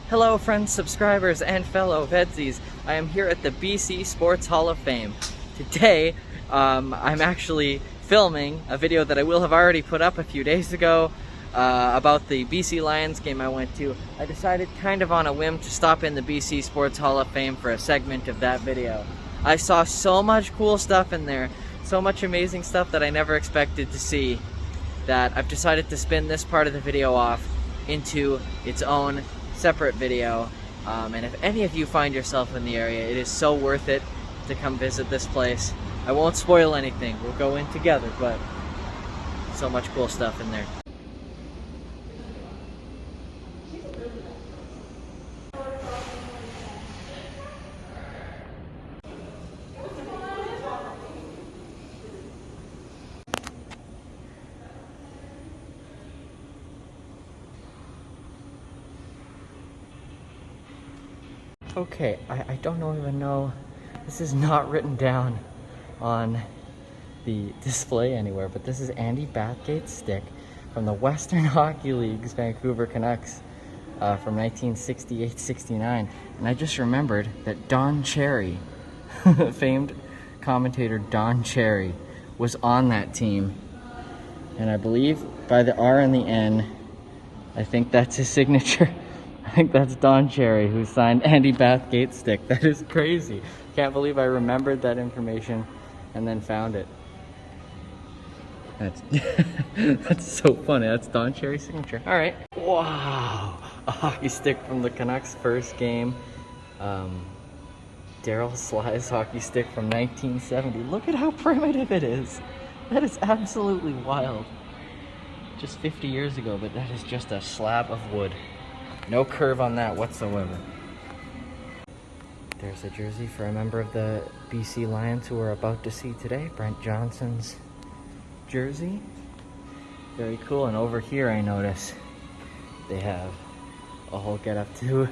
Hello friends, subscribers, and fellow VEDSies. I am here at the BC Sports Hall of Fame. Today, I'm actually filming a video that I will have already put up a few days ago about the BC Lions game I went to. I decided kind of on a whim to stop in the BC Sports Hall of Fame for a segment of that video. I saw so much cool stuff in there, so much amazing stuff that I never expected to see, that I've decided to spin this part of the video off into its own separate video. And if any of you find yourself in the area, it is so worth it to come visit this place. I won't spoil anything, we'll go in together, but so much cool stuff in there. Okay, I don't even know, this is not written down on the display anywhere, but this is Andy Bathgate's stick from the Western Hockey League's Vancouver Canucks from 1968-69. And I just remembered that Don Cherry, famed commentator Don Cherry, was on that team. And I believe by the R and the N, I think that's his signature. I think that's Don Cherry who signed Andy Bathgate's stick. That is crazy. Can't believe I remembered that information and then found it. That's that's so funny. That's Don Cherry's signature. All right. Wow, a hockey stick from the Canucks' first game. Daryl Sly's hockey stick from 1970. Look at how primitive it is. That is absolutely wild. Just 50 years ago, but that is just a slab of wood. No curve on that whatsoever. There's a jersey for a member of the BC Lions who we're about to see today, Brent Johnson's jersey. Very cool. And over here I notice they have a whole get up to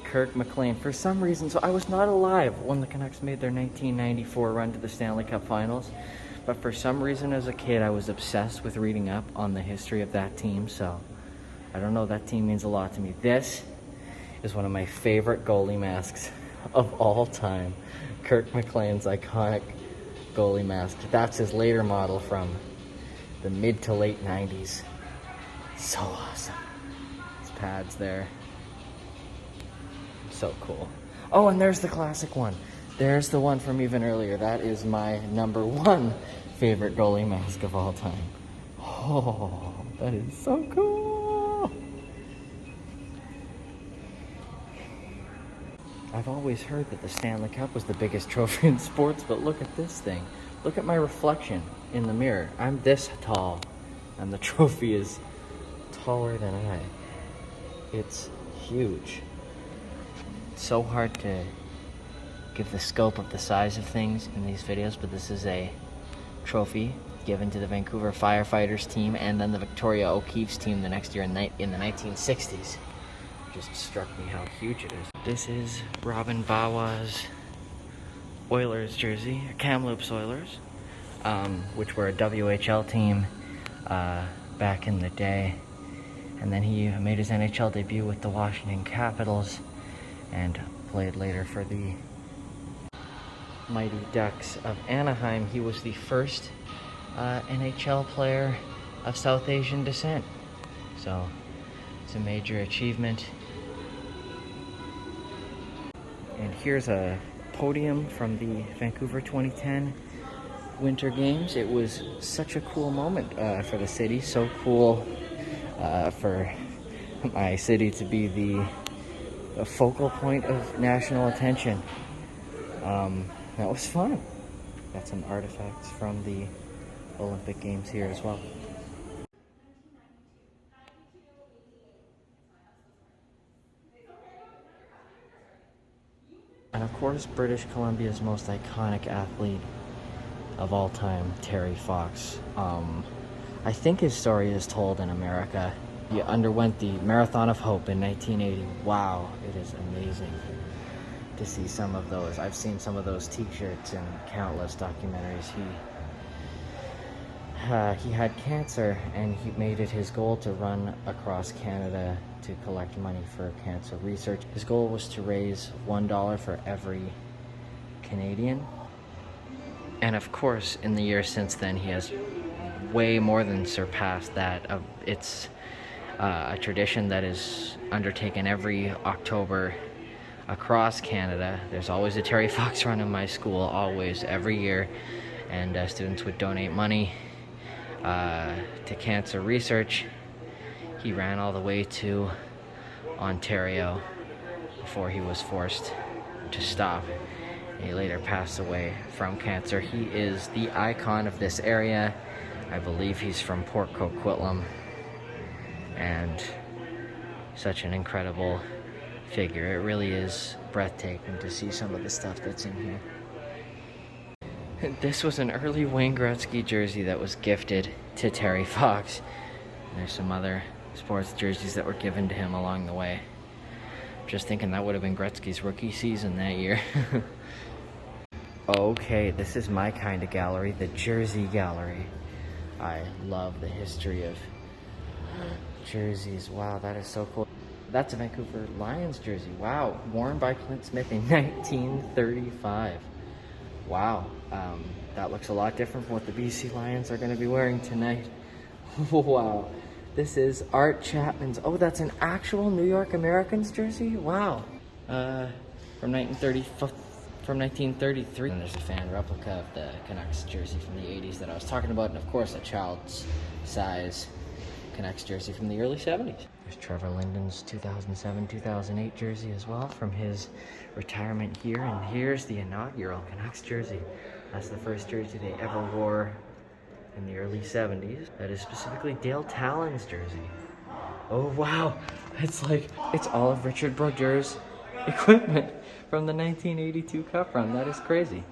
Kirk McLean. For some reason, so I was not alive when the Canucks made their 1994 run to the Stanley Cup Finals, but for some reason as a kid I was obsessed with reading up on the history of that team, so I don't know, that team means a lot to me. This is one of my favorite goalie masks of all time. Kirk McLean's iconic goalie mask. That's his later model from the mid to late 90s. So awesome. His pads there. So cool. Oh, and there's the classic one. There's the one from even earlier. That is my #1 favorite goalie mask of all time. Oh, that is so cool. I've always heard that the Stanley Cup was the biggest trophy in sports, but look at this thing. Look at my reflection in the mirror. I'm this tall, and the trophy is taller than I. It's huge. It's so hard to give the scope of the size of things in these videos, but this is a trophy given to the Vancouver Firefighters team and then the Victoria O'Keeffe's team the next year in the 1960s. Just struck me how huge it is. This is Robin Bawa's Oilers jersey, Kamloops Oilers, which were a WHL team back in the day. And then he made his NHL debut with the Washington Capitals and played later for the Mighty Ducks of Anaheim. He was the first NHL player of South Asian descent. So it's a major achievement. And here's a podium from the Vancouver 2010 Winter Games. It was such a cool moment for the city. So cool for my city to be the focal point of national attention. That was fun. Got some artifacts from the Olympic Games here as well. And of course, British Columbia's most iconic athlete of all time, Terry Fox. I think his story is told in America. He underwent the Marathon of Hope in 1980. Wow, it is amazing to see some of those. I've seen some of those t-shirts in countless documentaries. he had cancer, and he made it his goal to run across Canada to collect money for cancer research. His goal was to raise $1 for every Canadian. And of course, in the years since then, he has way more than surpassed that. It's a tradition that is undertaken every October across Canada. There's always a Terry Fox run in my school, always, every year. And students would donate money to cancer research. He ran all the way to Ontario before he was forced to stop. He later passed away from cancer. He is the icon of this area. I believe he's from Port Coquitlam, and such an incredible figure. It really is breathtaking to see some of the stuff that's in here. This was an early Wayne Gretzky jersey that was gifted to Terry Fox. And there's some other sports jerseys that were given to him along the way. Just thinking that would have been Gretzky's rookie season that year. Okay, this is my kind of gallery, the Jersey Gallery. I love the history of jerseys. Wow, that is so cool. That's a Vancouver Lions jersey. Wow, worn by Clint Smith in 1935. Wow, that looks a lot different from what the BC Lions are going to be wearing tonight. Wow, this is Art Chapman's. Oh, that's an actual New York Americans jersey? Wow. From 1933. And there's a fan replica of the Canucks jersey from the 80s that I was talking about, and of course a child's size Canucks jersey from the early 70s. There's Trevor Linden's 2007-2008 jersey as well from his retirement here, and here's the inaugural Canucks jersey. That's the first jersey they ever wore in the early 70s. That is specifically Dale Talon's jersey. Oh wow, it's all of Richard Brodeur's equipment from the 1982 Cup run. That is crazy.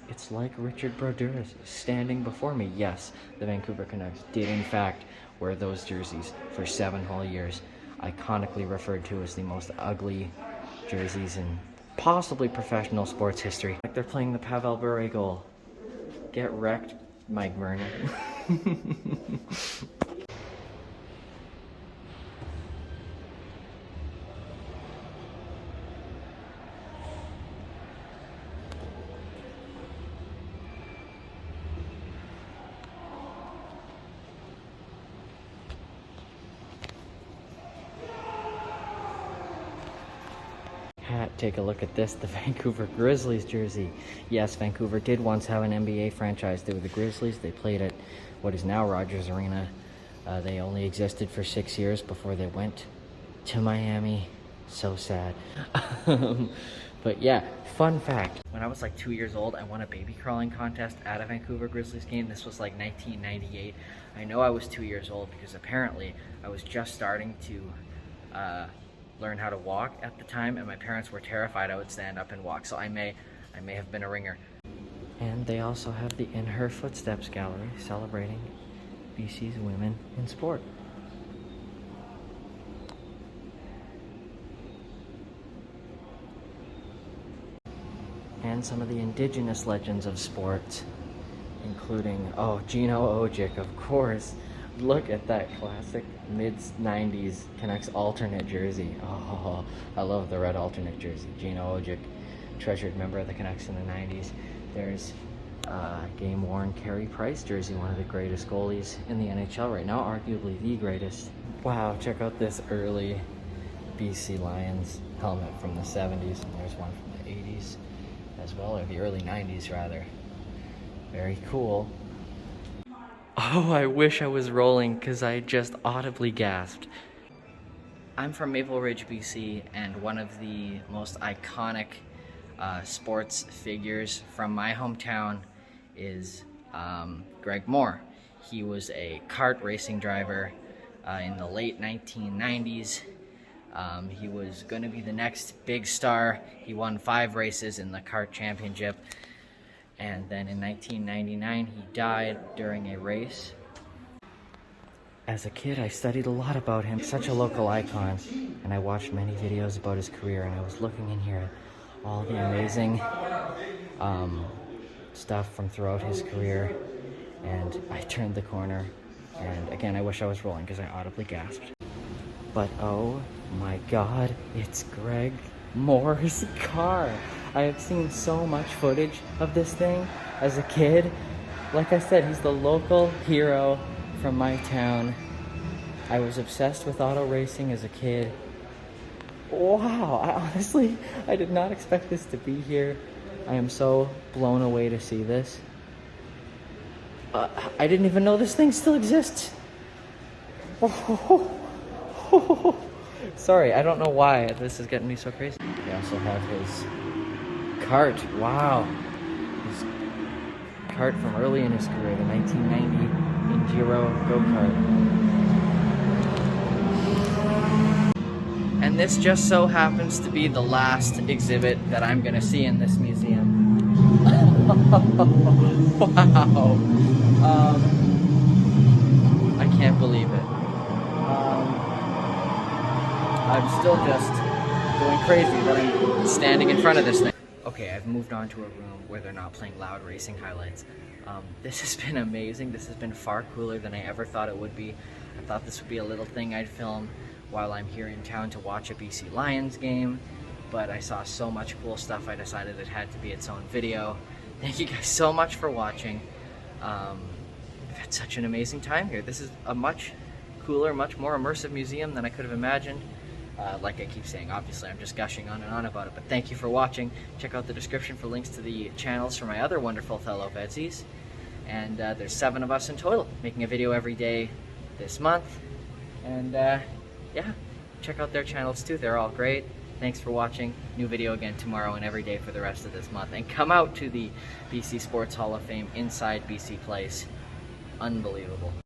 It's like Richard Brodeur is standing before me. Yes, the Vancouver Canucks did in fact wear those jerseys for 7 whole years. Iconically referred to as the most ugly jerseys in possibly professional sports history. Like they're playing the Pavel Bure goal. Get wrecked, Mike Vernon. Take a look at this, the Vancouver Grizzlies jersey. Yes, Vancouver did once have an NBA franchise. They were the Grizzlies. They played at what is now Rogers Arena. They only existed for 6 years before they went to Miami. So sad. But yeah, fun fact. When I was like 2 years old, I won a baby crawling contest at a Vancouver Grizzlies game. This was like 1998. I know I was 2 years old because apparently I was just starting to learn how to walk at the time, and my parents were terrified I would stand up and walk, so I may have been a ringer. And they also have the In Her Footsteps gallery celebrating BC's women in sport. And some of the indigenous legends of sport, including, Gino Ojic, of course. Look at that classic mid-90s Canucks alternate jersey. Oh, I love the red alternate jersey. Gino Ojic, treasured member of the Canucks in the 90s. There's game-worn Carey Price jersey, one of the greatest goalies in the NHL right now, arguably the greatest. Wow, check out this early BC Lions helmet from the 70s, and there's one from the 80s as well, or the early 90s rather. Very cool. Oh, I wish I was rolling because I just audibly gasped. I'm from Maple Ridge, BC, and one of the most iconic sports figures from my hometown is Greg Moore. He was a kart racing driver in the late 1990s. He was going to be the next big star. He won 5 races in the kart championship. And then in 1999, he died during a race. As a kid, I studied a lot about him. Such a local icon. And I watched many videos about his career, and I was looking in here at all the amazing stuff from throughout his career. and I turned the corner, and again, I wish I was rolling because I audibly gasped. But oh my God, it's Greg Moore's car. I have seen so much footage of this thing as a kid. Like I said, he's the local hero from my town. I was obsessed with auto racing as a kid. Wow, I did not expect this to be here. I am so blown away to see this. I didn't even know this thing still exists. Sorry, I don't know why this is getting me so crazy. We also have his kart. Wow. His kart from early in his career, the 1990 Enduro go-kart. And this just so happens to be the last exhibit that I'm gonna see in this museum. Wow. I can't believe it. I'm still just going crazy that I'm standing in front of this thing. Okay, I've moved on to a room where they're not playing loud racing highlights. This has been amazing. This has been far cooler than I ever thought it would be. I thought this would be a little thing I'd film while I'm here in town to watch a BC Lions game, but I saw so much cool stuff I decided it had to be its own video. Thank you guys so much for watching. I've had such an amazing time here. This is a much cooler, much more immersive museum than I could have imagined. Like I keep saying, obviously I'm just gushing on and on about it, but thank you for watching. Check out the description for links to the channels for my other wonderful fellow VEDSies. And there's 7 of us in total, making a video every day this month. And yeah, check out their channels too, they're all great. Thanks for watching. New video again tomorrow and every day for the rest of this month. And come out to the BC Sports Hall of Fame inside BC Place. Unbelievable.